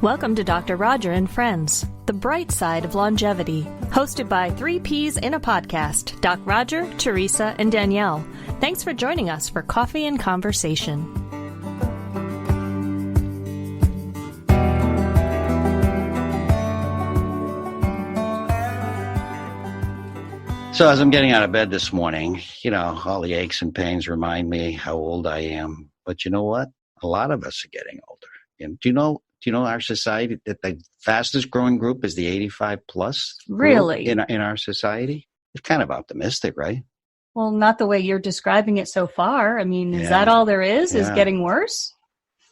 Welcome to Dr. Roger and Friends, the bright side of longevity. Hosted by 3 Ps in a podcast, Doc Roger, Teresa, and Danielle. Thanks for joining us for coffee and conversation. So as I'm getting out of bed this morning, all the aches and pains remind me how old I am. But you know what? A lot of us are getting older. And do you know our society that the fastest growing group is the 85 plus group Really? in our society? It's kind of optimistic, right? Well, not the way you're describing it so far. I mean, is that all there is getting worse?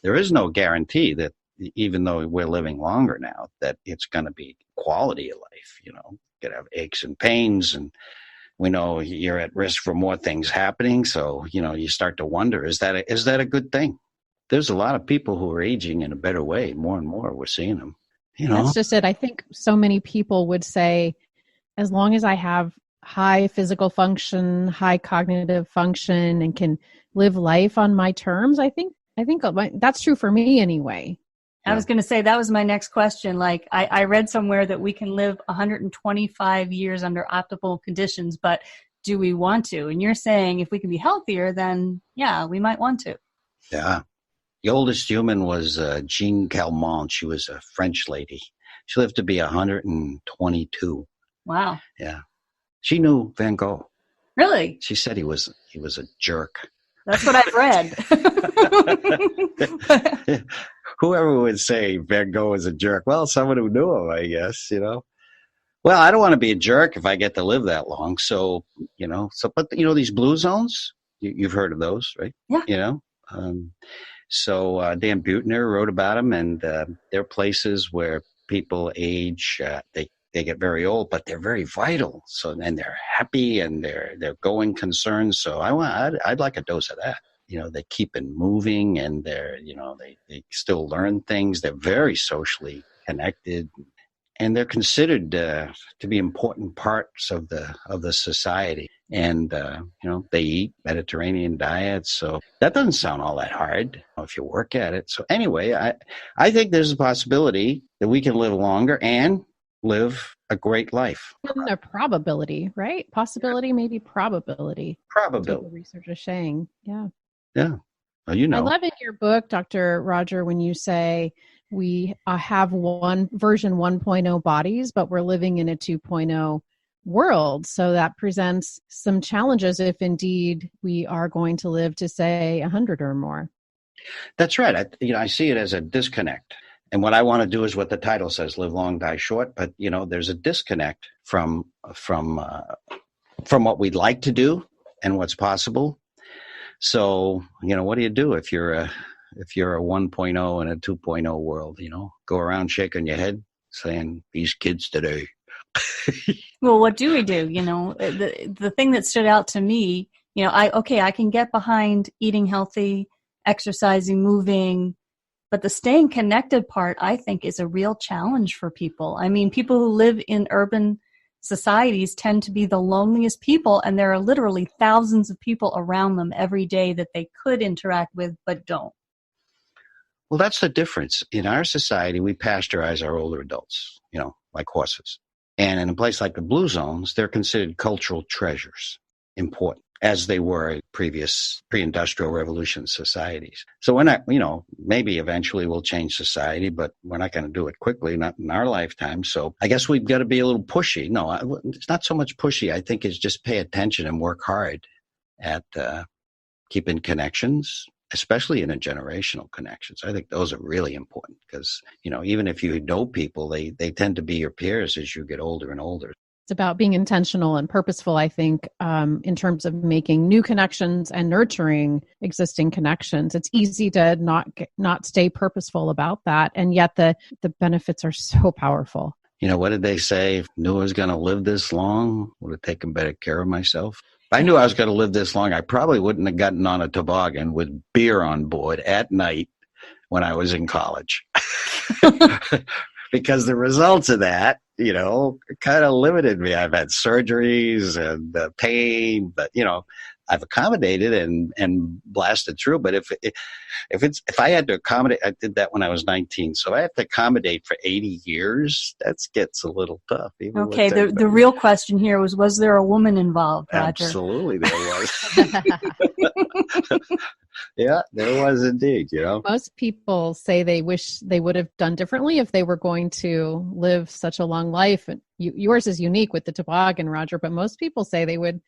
There is no guarantee that even though we're living longer now, that it's going to be quality of life. You could have aches and pains, and we know you're at risk for more things happening. So, you start to wonder, is that a good thing? There's a lot of people who are aging in a better way. More and more, we're seeing them. That's just it. I think so many people would say, as long as I have high physical function, high cognitive function, and can live life on my terms, I think that's true for me anyway. I was going to say, that was my next question. Like, I read somewhere that we can live 125 years under optimal conditions, but do we want to? And you're saying if we can be healthier, then yeah, we might want to. Yeah. The oldest human was Jean Calment. She was a French lady. She lived to be 122. Wow. Yeah. She knew Van Gogh. Really? She said he was a jerk. That's what I've read. Whoever would say Van Gogh was a jerk? Well, someone who knew him, I guess, Well, I don't want to be a jerk if I get to live that long. So, but these blue zones, you've heard of those, right? Yeah. So Dan Buettner wrote about them, and they're places where people age. They get very old, but they're very vital. So, and they're happy, and they're going concerns. So I'd like a dose of that. They keep it moving, and they still learn things. They're very socially connected, and they're considered to be important parts of the society. And they eat Mediterranean diets, so that doesn't sound all that hard if you work at it. So anyway, I think there's a possibility that we can live longer and live a great life. A probability, right? Possibility, maybe probability. Probability. That's what the research is saying. Yeah. Yeah. Well, I love in your book, Dr. Roger, when you say we have one version 1.0 bodies, but we're living in a 2.0 world. So that presents some challenges if indeed we are going to live to, say, 100 or more. That's right. I see it as a disconnect. And what I want to do is what the title says, live long, die short. But, there's a disconnect from what we'd like to do and what's possible. So, what do you do if you're a 1.0 in a 2.0 world? Go around shaking your head saying, these kids today. Well, what do we do? The thing that stood out to me, I can get behind eating healthy, exercising, moving, but the staying connected part, I think, is a real challenge for people. I mean, people who live in urban societies tend to be the loneliest people, and there are literally thousands of people around them every day that they could interact with but don't. Well, that's the difference. In our society, we pasteurize our older adults, like horses. And in a place like the blue zones, they're considered cultural treasures, important, as they were in previous pre-industrial revolution societies. So we're not, maybe eventually we'll change society, but we're not going to do it quickly, not in our lifetime. So I guess we've got to be a little pushy. No, it's not so much pushy. I think it's just pay attention and work hard at keeping connections, especially intergenerational connections. I think those are really important because, even if you know people, they tend to be your peers as you get older and older. It's about being intentional and purposeful, I think, in terms of making new connections and nurturing existing connections. It's easy to not stay purposeful about that. And yet the benefits are so powerful. What did they say? If I knew I was going to live this long, would have taken better care of myself. If I knew I was going to live this long, I probably wouldn't have gotten on a toboggan with beer on board at night when I was in college. Because the results of that, kind of limited me. I've had surgeries and pain, but, I've accommodated and blasted through. But if I had to accommodate, I did that when I was 19. So I have to accommodate for 80 years. That gets a little tough. Okay. The real question here was there a woman involved, Roger? Absolutely, there was. Yeah, there was indeed, Most people say they wish they would have done differently if they were going to live such a long life. And yours is unique with the toboggan, Roger, but most people say they would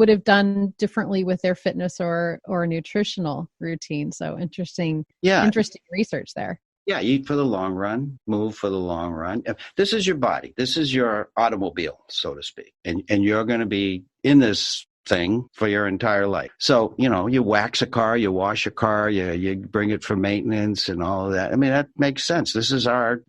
have done differently with their fitness or nutritional routine. So interesting research there. Yeah, eat for the long run, move for the long run. This is your body. This is your automobile, so to speak. And you're going to be in this thing for your entire life. So, you wax a car, you wash a car, you bring it for maintenance and all of that. I mean, that makes sense. This is our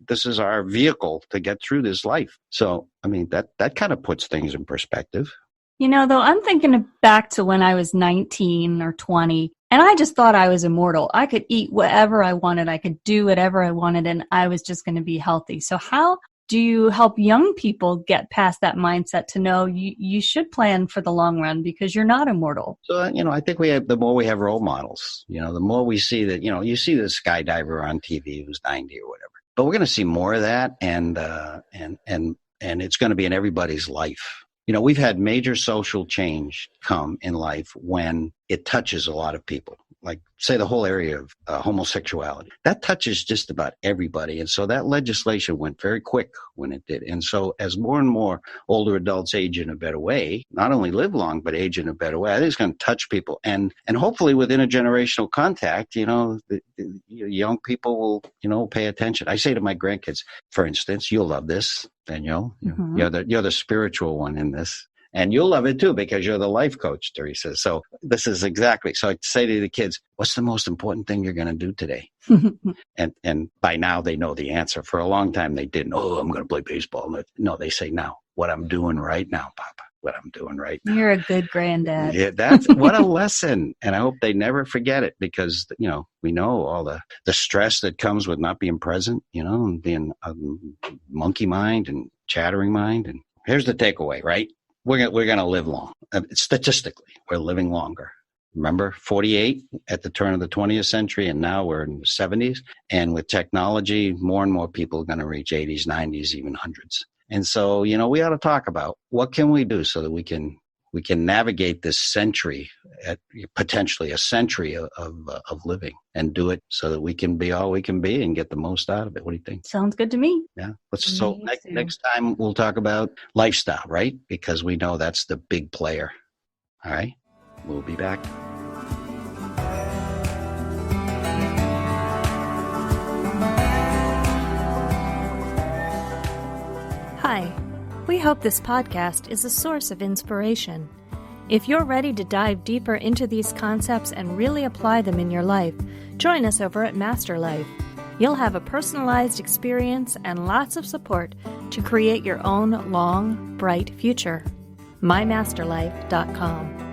vehicle to get through this life. So, I mean, that kind of puts things in perspective. Though, I'm thinking back to when I was 19 or 20, and I just thought I was immortal. I could eat whatever I wanted. I could do whatever I wanted, and I was just going to be healthy. So how do you help young people get past that mindset to know you should plan for the long run because you're not immortal? So, I think the more we have role models, the more we see that, you see the skydiver on TV who's 90 or whatever. But we're going to see more of that, and it's going to be in everybody's life. We've had major social change come in life when it touches a lot of people. Like, say, the whole area of homosexuality. That touches just about everybody. And so that legislation went very quick when it did. And so as more and more older adults age in a better way, not only live long, but age in a better way, I think it's going to touch people. And hopefully with intergenerational contact, the young people will, pay attention. I say to my grandkids, for instance, you'll love this, Danielle. Mm-hmm. You're the spiritual one in this. And you'll love it too because you're the life coach, Teresa. So this is exactly. So I say to the kids, what's the most important thing you're going to do today? And by now they know the answer. For a long time they didn't. Oh, I'm going to play baseball. No, they say now, what I'm doing right now, Papa. What I'm doing right now. You're a good granddad. Yeah, that's what a lesson. And I hope they never forget it because, we know all the stress that comes with not being present, and being a monkey mind and chattering mind. And here's the takeaway, right? We're going to live long. Statistically, we're living longer. Remember, 48 at the turn of the 20th century, and now we're in the 70s. And with technology, more and more people are going to reach 80s, 90s, even hundreds. And so, we ought to talk about what can we do so that we can navigate this century, potentially a century of living, and do it so that we can be all we can be and get the most out of it. What do you think? Sounds good to me. Yeah. So next time we'll talk about lifestyle, right? Because we know that's the big player. All right. We'll be back. Hi. We hope this podcast is a source of inspiration. If you're ready to dive deeper into these concepts and really apply them in your life, join us over at Master Life. You'll have a personalized experience and lots of support to create your own long, bright future. mymasterlife.com